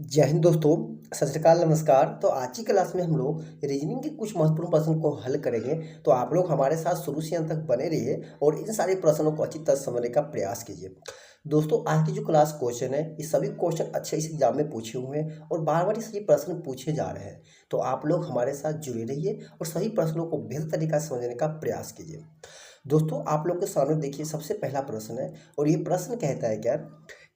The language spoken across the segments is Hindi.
जय हिंद दोस्तों। सत श्री अकाल, नमस्कार। तो आज की क्लास में हम लोग रीजनिंग के कुछ महत्वपूर्ण प्रश्न को हल करेंगे। तो आप लोग हमारे साथ शुरू से अंत तक बने रहिए और इन सारे प्रश्नों को अच्छी तरह समझने का प्रयास कीजिए। दोस्तों, आज की जो क्लास क्वेश्चन है, ये सभी क्वेश्चन अच्छे इस एग्जाम में पूछे हुए हैं और बार बार ये प्रश्न पूछे जा रहे हैं। तो आप लोग हमारे साथ जुड़े रहिए और सभी प्रश्नों को बेहतर तरीका से समझने का प्रयास कीजिए। दोस्तों, आप लोग के सामने देखिए सबसे पहला प्रश्न है और ये प्रश्न कहता है क्या?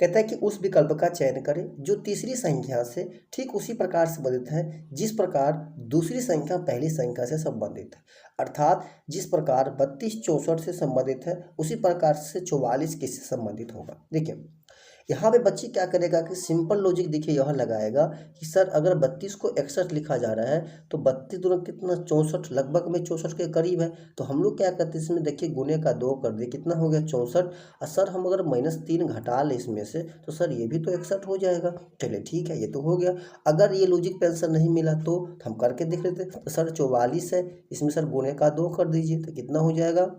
कहता है कि उस विकल्प का चयन करें जो तीसरी संख्या से ठीक उसी प्रकार संबंधित है जिस प्रकार दूसरी संख्या पहली संख्या से संबंधित है। अर्थात जिस प्रकार 32 64 से संबंधित है उसी प्रकार से 44 किससे संबंधित होगा। देखिए यहाँ पे बच्ची क्या करेगा कि सिंपल लॉजिक देखिए यह लगाएगा कि सर अगर 32 को 61 लिखा जा रहा है तो 32 दूना कितना 64, लगभग में 64 के करीब है। तो हम लोग क्या करते हैं इसमें देखिए गुने का 2 कर दे, कितना हो गया 64। और सर हम अगर -3 घटा ले इसमें से तो सर ये भी तो 61 हो जाएगा। चलिए ठीक है, ये तो हो गया। अगर ये लॉजिक पे आंसर नहीं मिला तो हम करके देख लेते। तो सर 44 है, इसमें सर गुने का 2 कर दीजिए तो कितना हो जाएगा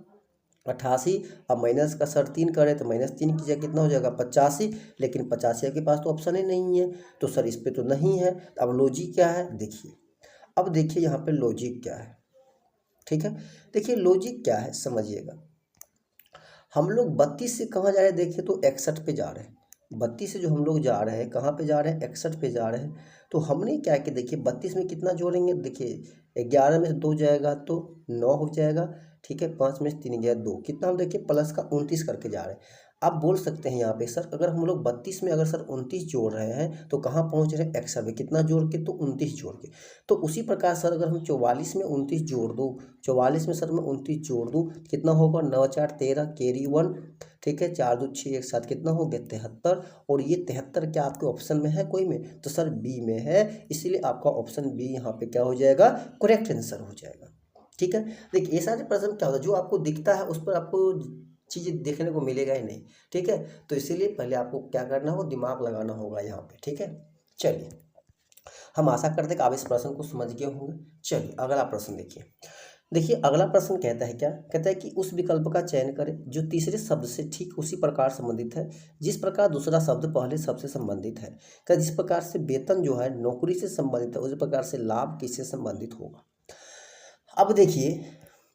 88। अब माइनस का सर 3 करें तो -3 की जगह कितना हो जाएगा 85। लेकिन 85 के पास तो ऑप्शन ही नहीं है, तो सर इस पे तो नहीं है। अब लॉजिक क्या है देखिए, अब देखिए यहाँ पे लॉजिक क्या है। ठीक है, देखिए लॉजिक क्या है समझिएगा। हम लोग 32 से कहाँ जा रहे हैं देखिए तो 61 पे जा रहे हैं। 32 से जो हम लोग जा रहे हैं कहाँ पे जा रहे हैं 61 पे जा रहे हैं। तो हमने क्या कि देखिए 32 में कितना जोड़ेंगे, देखिए 11 में से 2 जाएगा तो 9 हो जाएगा। ठीक है, 5 में से 3 गया 2, कितना हम देखिए प्लस का 29 करके जा रहे हैं। आप बोल सकते हैं यहाँ पे सर अगर हम लोग 32 में अगर सर 29 जोड़ रहे हैं तो कहाँ पहुँच रहे हैं 61 में, कितना जोड़ के तो 29 जोड़ के। तो उसी प्रकार सर अगर हम 44 में 29 जोड़ दूँ, 44 में सर मैं 29 जोड़ दूँ कितना होगा 9 4 13 कैरी 1। ठीक है, 4 2 6 एक साथ कितना हो गया 73। और ये 73 क्या आपके ऑप्शन में है कोई में, तो सर बी में है, इसीलिए आपका ऑप्शन बी यहाँ पे क्या हो जाएगा करेक्ट आंसर हो जाएगा। ठीक है, देखिए ये सारे प्रश्न क्या होता है जो आपको दिखता है उस पर आपको चीज़ें देखने को मिलेगा ही नहीं। ठीक है, तो इसीलिए पहले आपको क्या करना हो दिमाग लगाना होगा यहाँ पे। ठीक है, चलिए हम आशा करते हैं कि आप इस प्रश्न को समझ गए होंगे। चलिए अगला प्रश्न देखिए। देखिए अगला प्रश्न कहता है क्या, कहता है कि उस विकल्प का चयन करें जो तीसरे शब्द से ठीक उसी प्रकार संबंधित है जिस प्रकार दूसरा शब्द पहले शब्द से संबंधित है। क्या जिस प्रकार से वेतन जो है नौकरी से संबंधित है उसी प्रकार से लाभ किससे संबंधित होगा। अब देखिए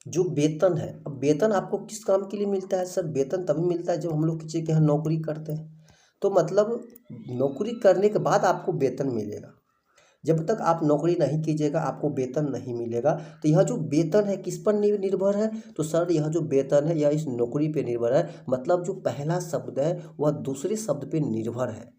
जो वेतन है, अब वेतन आपको किस काम के लिए मिलता है सर, वेतन तभी मिलता है जब हम लोग किसी के यहाँ नौकरी करते हैं। तो मतलब नौकरी करने के बाद आपको वेतन मिलेगा, जब तक आप नौकरी नहीं कीजिएगा आपको वेतन नहीं मिलेगा। तो यह जो वेतन है किस पर निर्भर है, तो सर यह जो वेतन है यह इस नौकरी पे निर्भर है। मतलब जो पहला शब्द है वह दूसरे शब्द पे निर्भर है।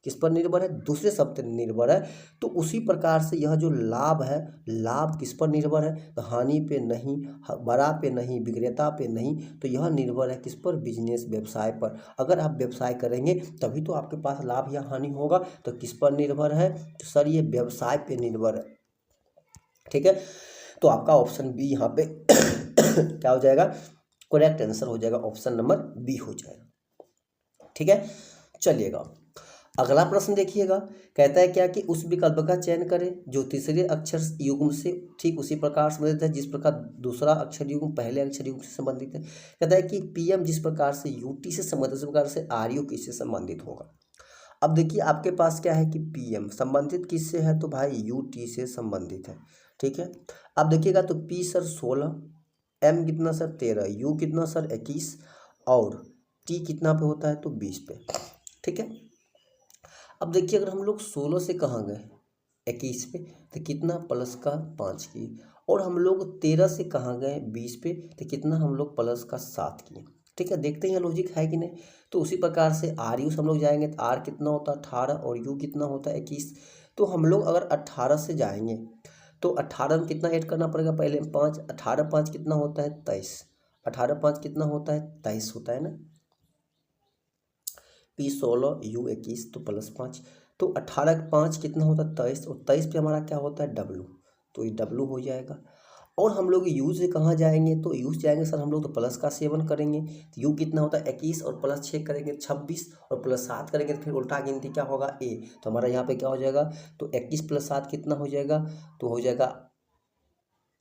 किस पर निर्भर है, दूसरे शब्द पर निर्भर है। तो उसी प्रकार से यह जो लाभ है, लाभ किस पर निर्भर है, तो हानि पे नहीं, बड़ा पे नहीं, विक्रेता पे नहीं, तो यह निर्भर है किस पर, बिजनेस व्यवसाय पर। अगर आप व्यवसाय करेंगे तभी तो आपके पास लाभ या हानि होगा। तो किस पर निर्भर है, तो सर ये व्यवसाय पे निर्भर है। ठीक है, तो आपका ऑप्शन बी यहाँ पे क्या हो जाएगा करेक्ट आंसर हो जाएगा, ऑप्शन नंबर बी हो जाएगा। ठीक है, चलिएगा अगला प्रश्न देखिएगा। कहता है क्या कि उस विकल्प का चयन करें जो तीसरे अक्षर युग्म से ठीक उसी प्रकार संबंधित है जिस प्रकार दूसरा अक्षर युग्म पहले अक्षर युग्म से संबंधित है। कहता है कि पीएम जिस प्रकार से यूटी से संबंधित उसी प्रकार से आरयू किससे संबंधित होगा। अब देखिए आपके पास क्या है कि पीएम संबंधित किससे है, तो भाई यूटी से संबंधित है। ठीक है, अब देखिएगा तो पी सर 16, एम कितना सर 13, यू कितना सर 21 और टी कितना पे होता है तो 20 पे। ठीक है, अब देखिए अगर हम लोग 16 से कहाँ गए 21 पे तो कितना प्लस का 5 किए, और हम लोग 13 से कहाँ गए 20 पे तो कितना हम लोग प्लस का 7 किए। ठीक है, देखते हैं लॉजिक है कि नहीं। तो उसी प्रकार से आर यू से हम लोग जाएंगे तो आर कितना होता है 18 और यू कितना होता है 21। तो हम लोग अगर 18 से जाएंगे तो 18 में कितना ऐड करना पड़ेगा, पहले 5, 18 5 कितना होता है 23, 18 5 कितना होता है 23 होता है ना। पी 16 यू 21 तो +5, तो 18 5 कितना होता है 23, और 23 पे हमारा क्या होता है डब्लू, तो ये डब्लू हो जाएगा। और हम लोग यू से कहाँ जाएंगे, तो यू से जाएंगे सर हम लोग तो प्लस का 7 करेंगे, तो यू कितना होता है 21 और +6 करेंगे 26 और +7 करेंगे तो फिर उल्टा गिनती क्या होगा ए। तो हमारा यहाँ पे क्या हो जाएगा, तो 21 + 7 कितना हो जाएगा, तो हो जाएगा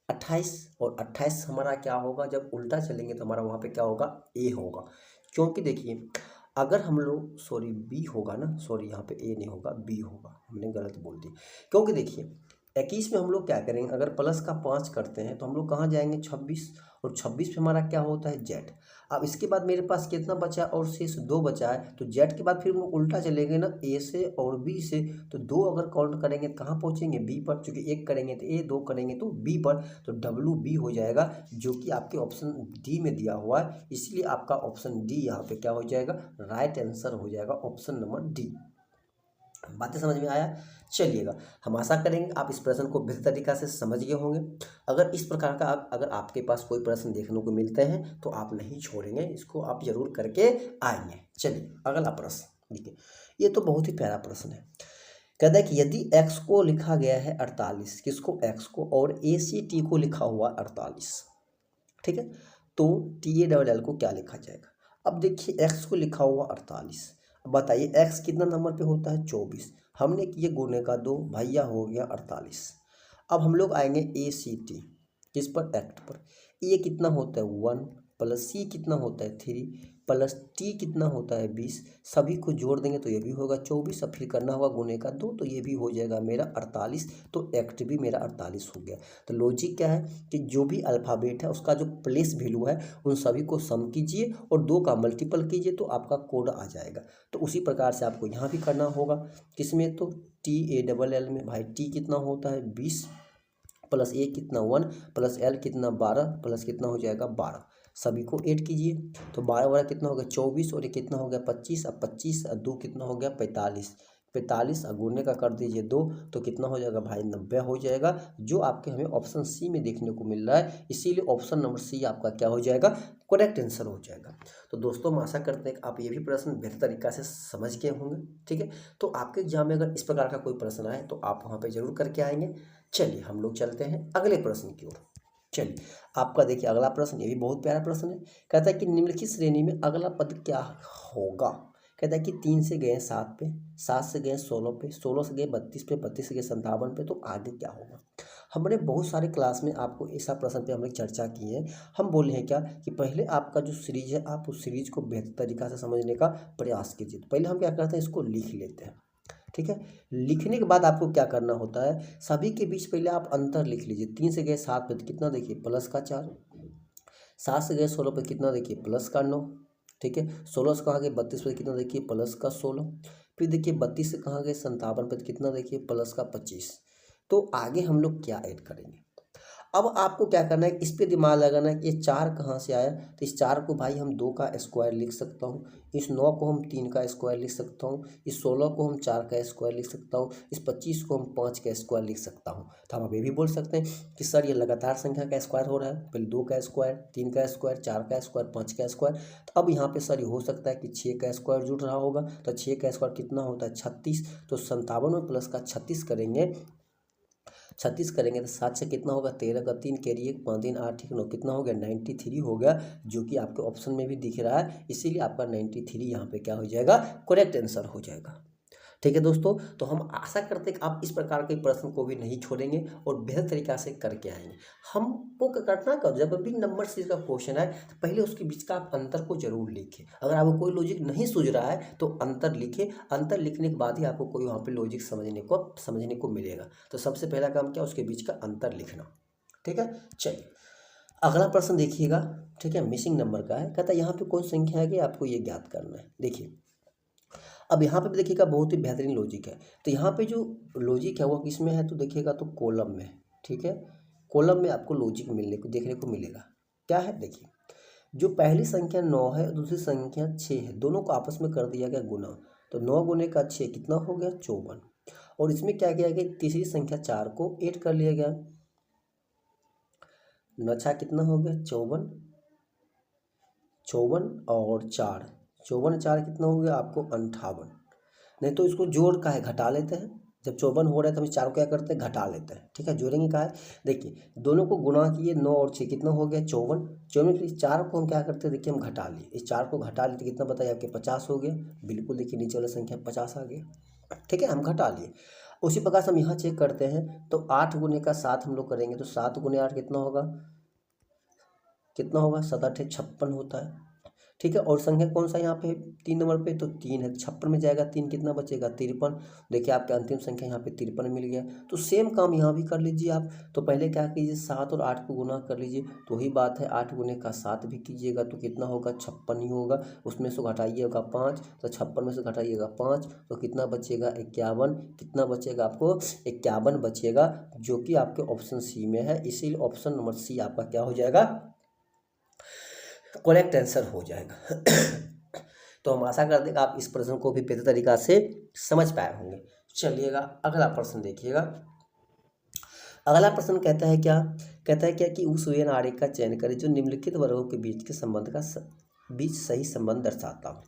28, और 28 हमारा क्या होगा जब उल्टा चलेंगे तो हमारा वहाँ पे क्या होगा ए होगा। क्योंकि देखिए अगर हम लोग सॉरी बी होगा ना, सॉरी यहाँ पे ए नहीं होगा बी होगा, हमने गलत बोल दी। क्योंकि देखिए 21 में हम लोग क्या करेंगे, अगर प्लस का 5 करते हैं तो हम लोग कहाँ जाएंगे 26, और 26 पे हमारा क्या होता है जेड। अब इसके बाद मेरे पास कितना बचा और शेष 2 बचा है, तो जेड के बाद फिर हम लोग उल्टा चलेंगे ना ए से और बी से, तो 2 अगर काउंट करेंगे तो कहाँ पहुँचेंगे बी पर, चूँकि 1 करेंगे तो ए, 2 करेंगे तो बी पर, तो डब्ल्यू बी हो जाएगा, जो कि आपके ऑप्शन डी में दिया हुआ है। इसलिए आपका ऑप्शन डी यहाँ पे क्या हो जाएगा, राइट आंसर हो जाएगा ऑप्शन नंबर डी। बातें समझ में आया। चलिएगा, हम आशा करेंगे आप इस प्रश्न को बेहतर तरीक़ा से समझ गए होंगे। अगर इस प्रकार का अगर आपके पास कोई प्रश्न देखने को मिलते हैं तो आप नहीं छोड़ेंगे, इसको आप जरूर करके आएंगे। चलिए अगला प्रश्न देखिए, ये तो बहुत ही प्यारा प्रश्न है। कहता है कि यदि x को लिखा गया है 48, किसको x को, और ACT को लिखा हुआ 48, ठीक है, तो TALL को क्या लिखा जाएगा। अब देखिए x को लिखा हुआ 48, अब बताइए x कितना नंबर पे होता है 24, हमने किए गुने का 2, भैया हो गया 48। अब हम लोग आएंगे ACT, किस पर, एक्ट पर। ये कितना होता है 1 प्लस C कितना होता है 3 प्लस T कितना होता है 20, सभी को जोड़ देंगे तो ये भी होगा 24, अब फिर करना होगा गुने का 2, तो ये भी हो जाएगा मेरा 48, तो एक्ट भी मेरा 48 हो गया। तो लॉजिक क्या है कि जो भी अल्फ़ाबेट है उसका जो प्लेस वैल्यू है उन सभी को सम कीजिए और 2 का मल्टीपल कीजिए तो आपका कोड आ जाएगा। तो उसी प्रकार से आपको यहाँ भी करना होगा, किसमें, तो TALL में। भाई T कितना होता है 20 प्लस A कितना 1 प्लस L कितना 12 प्लस कितना हो जाएगा 12, सभी को ऐड कीजिए तो 12 कितना हो गया 24, और ये कितना हो गया 25, अब 25 और 2 कितना हो गया 45, 45 गुने का कर दीजिए 2, तो कितना हो जाएगा भाई 90 हो जाएगा, जो आपके हमें ऑप्शन सी में देखने को मिल रहा है। इसीलिए ऑप्शन नंबर सी आपका क्या हो जाएगा, करेक्ट आंसर हो जाएगा। तो दोस्तों हम आशा करते हैं कि आप ये भी प्रश्न बेहतर तरीक़ा से समझ गए होंगे, ठीक है। तो आपके एग्जाम में अगर इस प्रकार का कोई प्रश्न आए तो आप वहाँ पे जरूर करके आएंगे। चलिए हम लोग चलते हैं अगले प्रश्न की ओर। चलिए आपका देखिए अगला प्रश्न, ये भी बहुत प्यारा प्रश्न है। कहता है कि निम्नलिखित श्रेणी में अगला पद क्या होगा। कहता है कि 3 से गए 7 पे, 7 से गए 16 पे, 16 से गए 32 पे, 32 से गए 57 पे, तो आगे क्या होगा। हमने बहुत सारे क्लास में आपको ऐसा प्रश्न पे हमने चर्चा की है। हम बोले हैं क्या कि पहले आपका जो सीरीज है आप उस सीरीज को बेहतर तरीक़ा से समझने का प्रयास कीजिए। तो पहले हम क्या करते हैं, इसको लिख लेते हैं, ठीक है। लिखने के बाद आपको क्या करना होता है, सभी के बीच पहले आप अंतर लिख लीजिए। 3 से गए 7 पे कितना, देखिए प्लस का 4, 7 से गए 16 पे कितना, देखिए प्लस का 9, ठीक है। 16 से कहाँ गए 32 पे कितना, देखिए प्लस का 16, फिर देखिए 32 से कहाँ गए 57 पे कितना, देखिए प्लस का 25। तो आगे हम लोग क्या ऐड करेंगे। अब आपको क्या करना है, इस पे दिमाग लगाना है कि ये 4 कहाँ से आया। तो इस 4 को भाई हम 2 का स्क्वायर लिख सकता हूँ, इस 9 को हम 3 का स्क्वायर लिख सकता हूँ, इस 16 को हम 4 का स्क्वायर लिख सकता हूँ, इस 25 को हम 5 का स्क्वायर लिख सकता हूँ। तो हम अब ये भी बोल सकते हैं कि सर ये लगातार संख्या का स्क्वायर हो रहा है, पहले 2 का स्क्वायर, 3 का स्क्वायर, 4 का स्क्वायर, 5 का स्क्वायर। तो अब यहाँ पे सर ये हो सकता है कि 6 का स्क्वायर जुड़ रहा होगा, तो 6 का स्क्वायर कितना होता है 36, तो 57 में प्लस का 36 करेंगे, 36 करेंगे तो 7 से कितना होगा 13 का 3 कैरी 1 5 3 8 1 9, कितना हो गया 93 हो गया, जो कि आपके ऑप्शन में भी दिख रहा है। इसीलिए आपका 93 यहाँ पे क्या हो जाएगा, करेक्ट आंसर हो जाएगा। ठीक है दोस्तों, तो हम आशा करते हैं कि आप इस प्रकार के प्रश्न को भी नहीं छोड़ेंगे और बेहतर तरीक़ा से करके आएंगे। हमको क्या करना है, जब भी नंबर सीरीज का क्वेश्चन है तो पहले उसके बीच का आप अंतर को जरूर लिखें। अगर आपको कोई लॉजिक नहीं सूझ रहा है तो अंतर लिखें, अंतर लिखने के बाद ही आपको कोई वहाँ पे लॉजिक समझने को मिलेगा। तो सबसे पहला काम क्या, उसके बीच का अंतर लिखना, ठीक है। चलिए अगला प्रश्न देखिएगा, ठीक है, मिसिंग नंबर का है। कहता है यहाँ पे कौन संख्या है कि आपको ये ज्ञात करना है। देखिए अब यहाँ पे भी देखिएगा बहुत ही बेहतरीन लॉजिक है। तो यहाँ पे जो लॉजिक है वो किसमें है, तो देखिएगा तो कॉलम में, ठीक है। कॉलम में आपको लॉजिक देखने को मिलेगा। क्या है, देखिए जो पहली संख्या 9 है, दूसरी संख्या 6 है, दोनों को आपस में कर दिया गया गुना। तो 9 गुने का 6 कितना हो गया 54, और इसमें क्या किया गया, तीसरी संख्या 4 को ऐड कर लिया गया, 9 कितना हो गया 54, 54 और 4, 54 4 कितना हो गया आपको 58। नहीं तो इसको जोड़ का है घटा लेते हैं, जब 54 हो रहा है तो हम 4 को क्या करते हैं घटा लेते हैं, ठीक है। जोड़ेंगे का है, देखिए दोनों को गुणा किए 9 और 6 कितना हो गया 54, 54 फिर 4 को हम क्या करते हैं, देखिए हम घटा लिए, इस 4 को घटा लिए तो कितना बताइए आपके 50 हो गया। बिल्कुल देखिए नीचे वाला संख्या 50 आ गया, ठीक है, हम घटा लिए। उसी प्रकार से हम यहाँ चेक करते हैं तो 8 गुने का 7 हम लोग करेंगे तो 7 गुने 8 कितना होगा 7 8 56 होता है। ठीक है। और संख्या कौन सा यहाँ पे 3 नंबर पे, तो 3 है। 56 में जाएगा 3 कितना बचेगा 53। देखिए आपके अंतिम संख्या यहाँ पे 53 मिल गया। तो सेम काम यहाँ भी कर लीजिए आप। तो पहले क्या कीजिए 7 और 8 को गुना कर लीजिए, तो वही बात है 8 गुने का 7 भी कीजिएगा तो कितना होगा 56 ही होगा। उसमें से घटाइएगा 5, तो 56 में से घटाइएगा 5 तो कितना बचेगा 51। कितना बचेगा आपको 51 बचेगा, जो कि आपके ऑप्शन सी में है। इसीलिए ऑप्शन नंबर सी आपका क्या हो जाएगा, करेक्ट आंसर हो जाएगा। तो हम आशा करते हैं कि आप इस प्रश्न को भी बेहतर तरीका से समझ पाए होंगे। चलिएगा अगला प्रश्न देखिएगा। अगला प्रश्न कहता है क्या, कहता है क्या कि उस वन आरेख का चयन करें जो निम्नलिखित वर्गों के बीच के संबंध का बीच सही संबंध दर्शाता हो।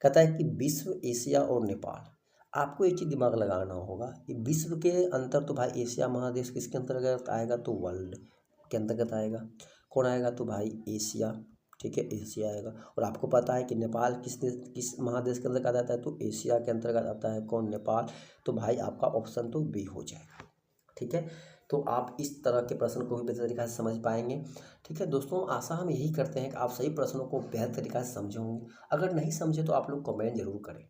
कहता है कि विश्व, एशिया और नेपाल। आपको एक चीज दिमाग लगाना होगा कि विश्व के अंतर तो भाई एशिया महादेश किसके अंतर्गत आएगा, तो वर्ल्ड के अंतर्गत आएगा। कौन आएगा, तो भाई एशिया, ठीक है एशिया आएगा। और आपको पता है कि नेपाल किस महादेश के अंतर्गत आता है, तो एशिया के अंतर्गत आता है। कौन, नेपाल। तो भाई आपका ऑप्शन तो बी हो जाएगा, ठीक है। तो आप इस तरह के प्रश्न को भी बेहतर तरीका से समझ पाएंगे, ठीक है दोस्तों। आशा हम यही करते हैं कि आप सही प्रश्नों को बेहतर तरीका से समझे होंगे। अगर नहीं समझे तो आप लोग कमेंट जरूर करें,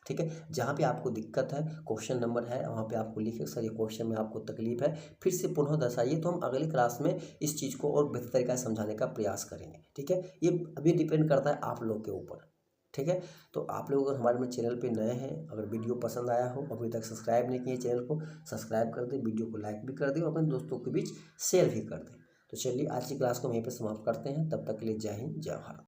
ठीक है। जहाँ पे आपको दिक्कत है, क्वेश्चन नंबर है, वहाँ पे आपको लिखे सर ये क्वेश्चन में आपको तकलीफ है, फिर से पुनः दर्शाइए, तो हम अगली क्लास में इस चीज़ को और बेहतर तरीका से समझाने का प्रयास करेंगे, ठीक है। ये अभी डिपेंड करता है आप लोग के ऊपर, ठीक है। तो आप लोग अगर हमारे में चैनल पे नए हैं, अगर वीडियो पसंद आया हो, अभी तक सब्सक्राइब नहीं किए चैनल को, सब्सक्राइब कर दें, वीडियो को लाइक भी कर दें और अपने दोस्तों के बीच शेयर भी कर दें। तो चलिए आज की क्लास को हम यहीं पर समाप्त करते हैं। तब तक के लिए जय हिंद, जय भारत।